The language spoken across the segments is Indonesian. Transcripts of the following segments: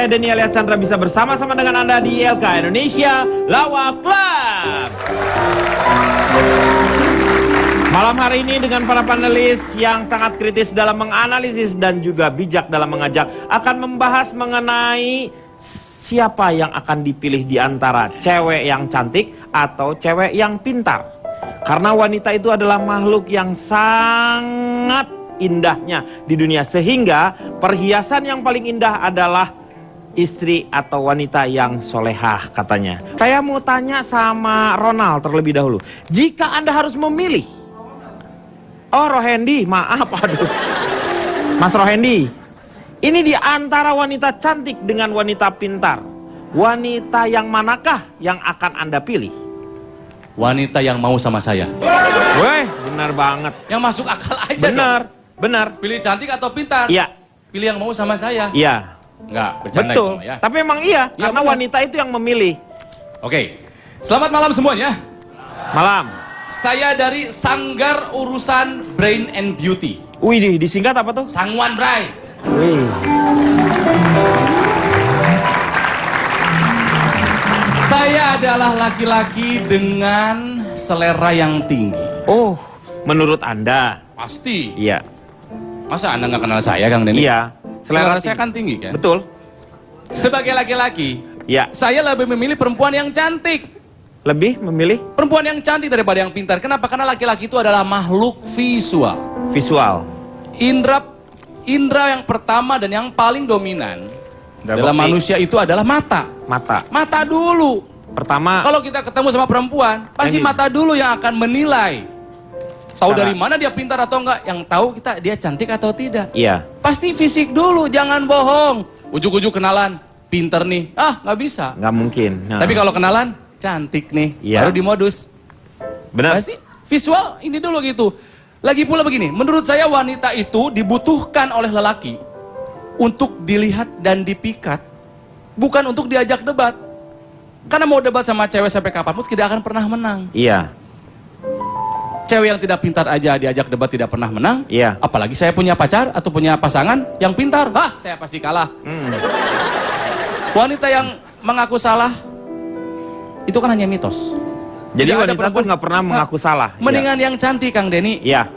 saya Denny alias Chandra bisa bersama-sama dengan Anda di ILK Indonesia Lawak Club. Malam hari ini dengan para panelis yang sangat kritis dalam menganalisis dan juga bijak dalam mengajak akan membahas mengenai siapa yang akan dipilih di antara cewek yang cantik atau cewek yang pintar. Karena wanita itu adalah makhluk yang sangat indahnya di dunia, sehingga perhiasan yang paling indah adalah istri atau wanita yang solehah katanya. Saya mau tanya sama Ronald terlebih dahulu. Jika Anda harus memilih, Rohendi, maaf, aduh, Mas Rohendi, ini di antara wanita cantik dengan wanita pintar, wanita yang manakah yang akan Anda pilih? Wanita yang mau sama saya. Weh, benar banget. Yang masuk akal aja benar, dong. Benar. Pilih cantik atau pintar? Iya. Pilih yang mau sama saya? Iya. Enggak, bercanda betul. itu, ya. Tapi emang iya, Ya, karena benar. wanita itu yang memilih. Oke, selamat malam semuanya. Malam. Saya dari Sanggar Urusan Brain and Beauty. Wih, disingkat apa tuh? Sangwan Bray. Wih. Saya adalah laki-laki dengan selera yang tinggi. Oh, menurut Anda? Pasti. Iya. Masa Anda nggak kenal saya, Kang Denny? Iya. Selera saya kan tinggi, kan? Betul. Sebagai laki-laki, Iya. saya lebih memilih perempuan yang cantik. Lebih memilih Perempuan yang cantik daripada yang pintar. Kenapa? Karena laki-laki itu adalah makhluk visual. visual. Indra yang pertama dan yang paling dominan dalam manusia itu adalah mata. Mata. Mata dulu. Pertama, Kalau kita ketemu sama perempuan, pasti Ini. mata dulu yang akan menilai. Tahu Secara- dari mana dia pintar atau enggak? Yang tahu kita dia cantik atau tidak. iya. Pasti fisik dulu, jangan bohong. Ujuk-ujuk kenalan, pinter nih. Nggak bisa. Nggak mungkin. Nah, Tapi kalau kenalan, cantik nih. Iya. Baru dimodus. benar. Pasti visual ini dulu gitu. Lagi pula begini, menurut saya wanita itu dibutuhkan oleh lelaki untuk dilihat dan dipikat, bukan untuk diajak debat. Karena mau debat sama cewek sampai kapanpun tidak akan pernah menang. Iya. Cewek yang tidak pintar aja diajak debat tidak pernah menang. Iya. Apalagi saya punya pacar atau punya pasangan yang pintar, saya pasti kalah. Wanita yang mengaku salah itu kan hanya mitos. Jadi Tidak ada wanita pun nggak pernah mengaku salah. Mendingan yang cantik, Kang Denny. Iya.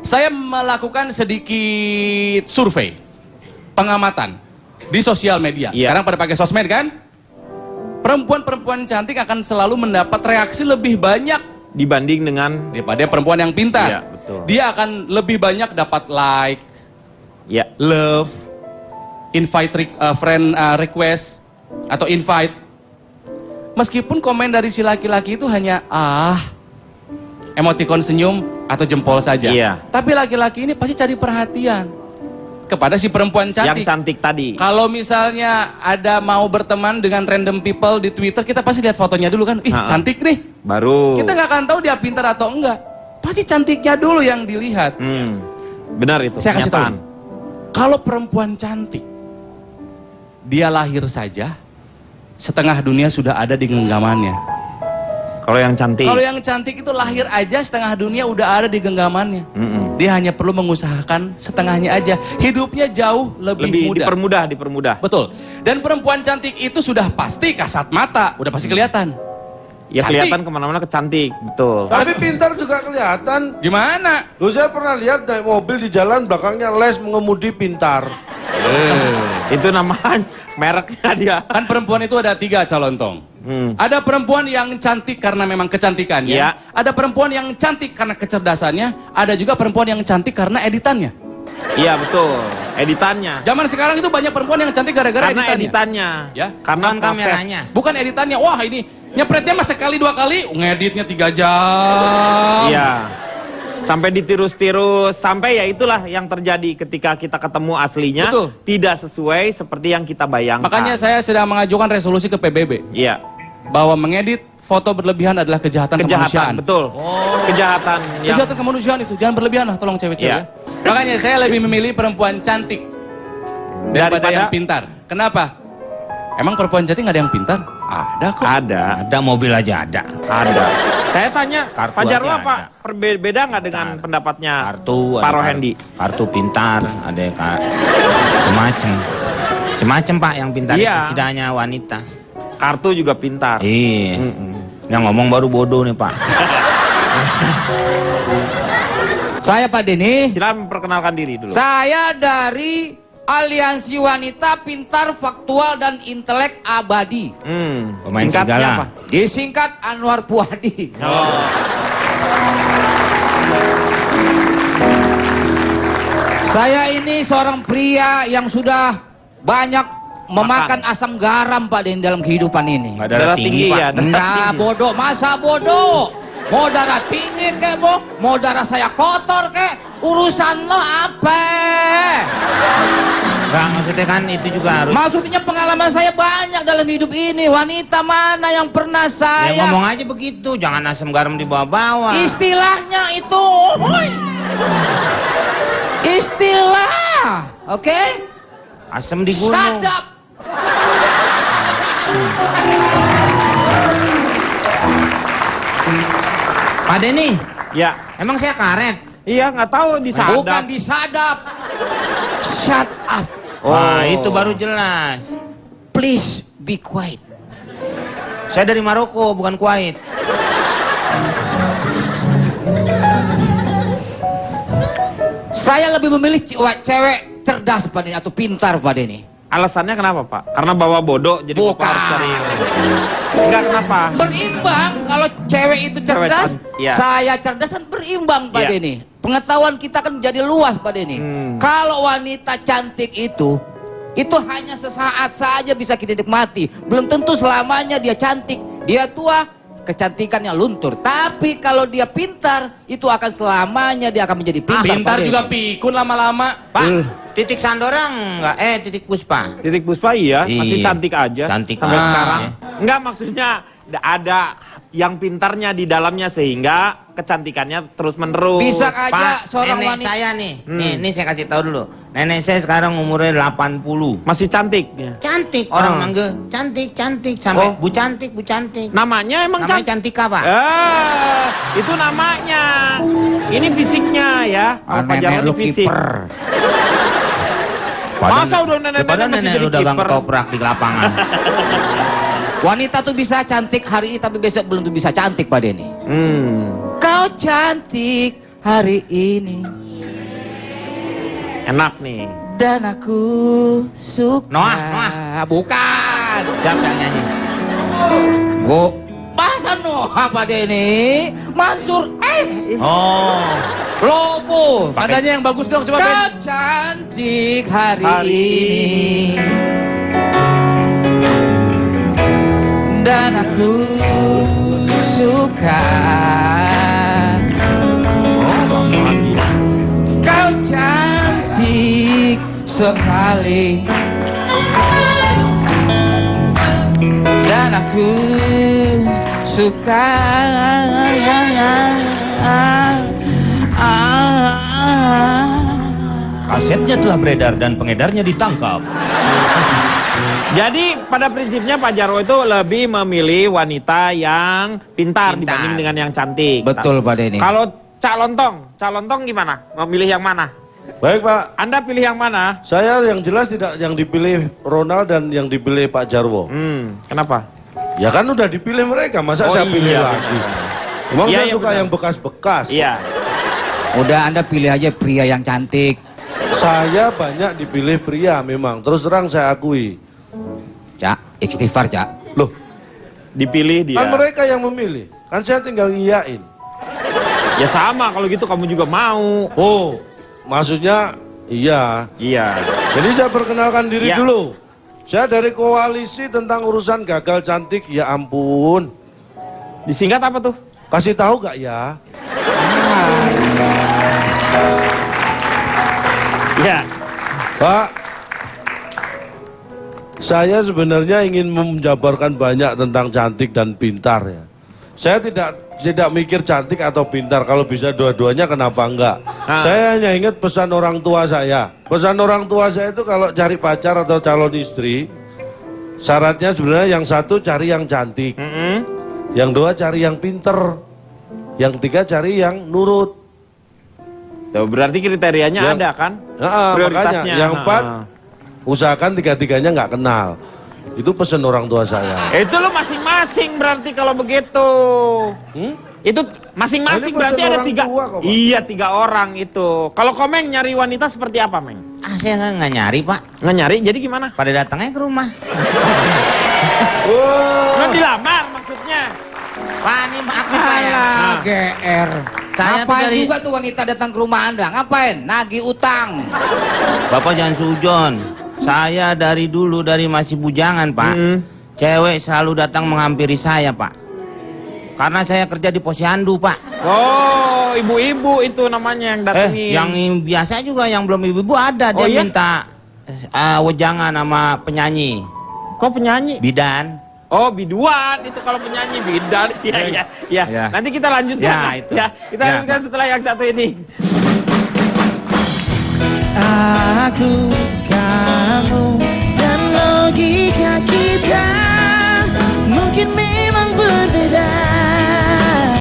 Saya melakukan sedikit survei, pengamatan di sosial media. Iya. Sekarang pada pakai sosmed kan? Perempuan-perempuan cantik akan selalu mendapat reaksi lebih banyak Dibanding dengan daripada perempuan yang pintar. Iya, betul. Dia akan lebih banyak dapat like, ya. love, friend request, atau invite. Meskipun komen dari si laki-laki itu hanya emoticon senyum atau jempol saja. Iya. Tapi laki-laki ini pasti cari perhatian kepada si perempuan Yang cantik. cantik tadi. Kalau misalnya ada mau berteman dengan random people di Twitter, kita pasti lihat fotonya dulu kan. Cantik nih. Baru. Kita nggak akan tahu dia pintar atau enggak. Pasti cantiknya dulu yang dilihat. Benar itu. Saya kasih tahu. kenyataan. Kalau perempuan cantik, dia lahir saja, setengah dunia sudah ada di genggamannya. Kalau yang cantik. Kalau yang cantik itu lahir aja, setengah dunia udah ada di genggamannya. Dia hanya perlu mengusahakan setengahnya aja. Hidupnya jauh lebih mudah. Dipermudah. Betul. Dan perempuan cantik itu sudah pasti kasat mata, udah pasti kelihatan. Ya Cantik. kelihatan kemana-mana kecantik, betul. Tapi pintar juga kelihatan. Gimana? Loh, saya pernah lihat naik mobil di jalan belakangnya les mengemudi pintar. Itu namanya mereknya dia. Kan perempuan itu ada 3 calontong. Ada perempuan yang cantik karena memang kecantikannya. Iya. Ada perempuan yang cantik karena kecerdasannya. Ada juga perempuan yang cantik karena editannya. Iya betul. Editannya. Zaman sekarang itu banyak perempuan yang cantik gara-gara Karena editannya. Ya. Karena Bukan kameranya. Bukan editannya. Wah ini nyepretnya mah sekali 2 kali, ngeditnya 3 jam. Iya. Sampai ditirus-tirus, sampai ya itulah yang terjadi ketika kita ketemu aslinya. Betul. Tidak sesuai seperti yang kita bayangkan. Makanya saya sedang mengajukan resolusi ke PBB. Iya. Bahwa mengedit foto berlebihan adalah kejahatan kemanusiaan. Betul. Kejahatan yang Kejahatan kemanusiaan itu, jangan berlebihan lah tolong cewek-cewek Iya. ya. Makanya saya lebih memilih perempuan cantik daripada yang pintar. Kenapa? Emang perempuan cantik nggak ada yang pintar? Ada kok. ada. Ada mobil aja ada. Ada. Saya tanya, Kartu Pak Jarwo aja apa ada. berbeda nggak dengan pendapatnya Kartu, Pak ada Rohendi? kartu pintar, ada macam-macam. Macem-macem Pak yang pintar Iya. itu, tidak hanya wanita. Kartu juga pintar. Iya. Yang ngomong baru bodoh nih Pak. Saya Pak Denny. Silakan memperkenalkan diri dulu. Saya dari Aliansi Wanita Pintar, Faktual, dan Intelek Abadi. Pemain Singkatnya segala. apa? Disingkat Anwar Puadi. Oh. Saya ini seorang pria yang sudah banyak memakan asam garam Pak Denny dalam kehidupan ini. Nggak darah tinggi Pak. ya. Enggak bodoh, masa bodoh? Mau darah tinggi kek, mau darah saya kotor kek, urusan lo apa? Enggak, maksudnya kan itu juga harus. Maksudnya pengalaman saya banyak dalam hidup ini. Wanita mana yang pernah Ya saya ngomong aja begitu, jangan asam garam dibawa-bawa. istilahnya itu, hoi. Istilah, oke? Asam di gunung. Shut up. Pak Denny, Ya. emang saya karet? Iya, nggak tahu disadap. Bukan disadap. Shut up. Wah, itu baru jelas. Please be quiet. Saya dari Maroko, bukan Kuwait. Saya lebih memilih cewek cerdas Pak Denny atau pintar Pak Denny. Alasannya kenapa, Pak? Karena bawa bodoh, jadi Bapak Bukan. harus cari. Enggak, kenapa? Berimbang, kalau cewek itu Cewek cerdas, iya. saya cerdas kan berimbang Pak Iya. Denny. Pengetahuan kita kan jadi luas Pak Denny. Kalau wanita cantik itu hanya sesaat saja bisa kita nikmati. Belum tentu selamanya dia cantik. Dia tua, kecantikannya luntur. Tapi kalau dia pintar, itu akan selamanya dia akan menjadi pintar. Pintar Pak Denny. juga pikun lama-lama. Pak, Titik Sandora enggak? Titik Puspa. Titik Puspa iya, masih Iya. cantik aja. Cantik sampai banget. sekarang. Enggak, maksudnya ada yang pintarnya di dalamnya sehingga kecantikannya terus menerus. Bisa aja Pak, seorang nenek wanita. saya nih. Nih saya kasih tahu dulu. Nenek saya sekarang umurnya 80. Masih cantik ya. Cantik, orang manggil cantik sampai Oh. Bu Cantik. Namanya emang Namanya cantik. Cantika, Pak. Itu namanya. Ini fisiknya ya. Kalau Pak Jarwo ini fisik. Masa udah nenek-nenek Padahal masih nenek jadi lu dagang kiper? ketoprak di lapangan. Wanita tuh bisa cantik hari ini tapi besok belum tuh bisa cantik Pak Denny. Kau cantik hari ini Enak nih. dan aku suka. Noah. Bukan. Siapa yang nyanyi? Bahasa Noah Pak Denny. Mansur S. Oh. Lobo. Nadanya yang bagus dong, coba Ben. Kau cantik hari ini dan aku suka. Kau cantik sekali dan aku suka. Kasetnya telah beredar dan pengedarnya ditangkap. Jadi pada prinsipnya Pak Jarwo itu lebih memilih wanita yang pintar dibanding dengan yang cantik. Betul Pak Denny. Kalau calon tong gimana? Memilih yang mana? Baik Pak, Anda pilih yang mana? saya yang jelas tidak yang dipilih Ronald dan yang dipilih Pak Jarwo. Kenapa? Ya kan udah dipilih mereka, masa Oh, saya pilih iya, lagi? Emang Iya, saya iya, suka benar. yang bekas-bekas. Iya. Udah Anda pilih aja pria yang cantik. Saya banyak dipilih pria memang, terus terang saya akui. Cak, istighfar Cak. Loh, Dipilih dia. kan mereka yang memilih, kan saya tinggal ngiyain. Ya sama kalau gitu kamu juga mau. Oh, maksudnya iya. Iya. Jadi saya perkenalkan diri Ya. dulu. Saya dari koalisi tentang urusan gagal cantik, ya ampun. Disingkat apa tuh? Kasih tahu gak ya? Ya. Pak, saya sebenarnya ingin menjabarkan banyak tentang cantik dan pintar ya. Saya tidak mikir cantik atau pintar, kalau bisa dua-duanya kenapa enggak. Saya hanya ingat pesan orang tua saya. Pesan orang tua saya itu kalau cari pacar atau calon istri, syaratnya sebenarnya yang satu cari yang cantik, yang dua cari yang pinter, yang tiga cari yang nurut. Tuh, berarti kriterianya Yang- ada kan? Makanya yang empat Usahakan tiga-tiganya nggak kenal. Itu pesan orang tua saya. Itu lo masing-masing berarti kalau begitu. Itu masing-masing Ini berarti pesan ada orang 3. tua kok, Pak. Iya, 3 orang itu. Kalau Komeng nyari wanita seperti apa, Meng? Ah, saya nggak nyari, Pak. Nggak nyari, jadi gimana? Pada datangnya ke rumah. Nggak dilamar maksudnya. Pak, ini maaf nih, Pak ya. Alah, GR. Saya tuh Ngapain dari- juga tuh wanita datang ke rumah Anda? Ngapain? Nagih utang. Bapak jangan sujon. Saya dari dulu, dari masih bujangan, Pak. Cewek selalu datang menghampiri saya, Pak. Karena saya kerja di posyandu, Pak. Oh, ibu-ibu itu namanya yang datengin. Yang biasa juga, yang belum ibu-ibu ada. Dia Oh, iya? minta wejangan sama penyanyi. Kok penyanyi? Bidan. Oh, biduan itu kalau penyanyi bidan. Iya. Ya. Nanti kita lanjutkan. Ya, itu. Ya, kita Ya. lanjutkan setelah yang satu ini. Aku, kamu, dan logika kita.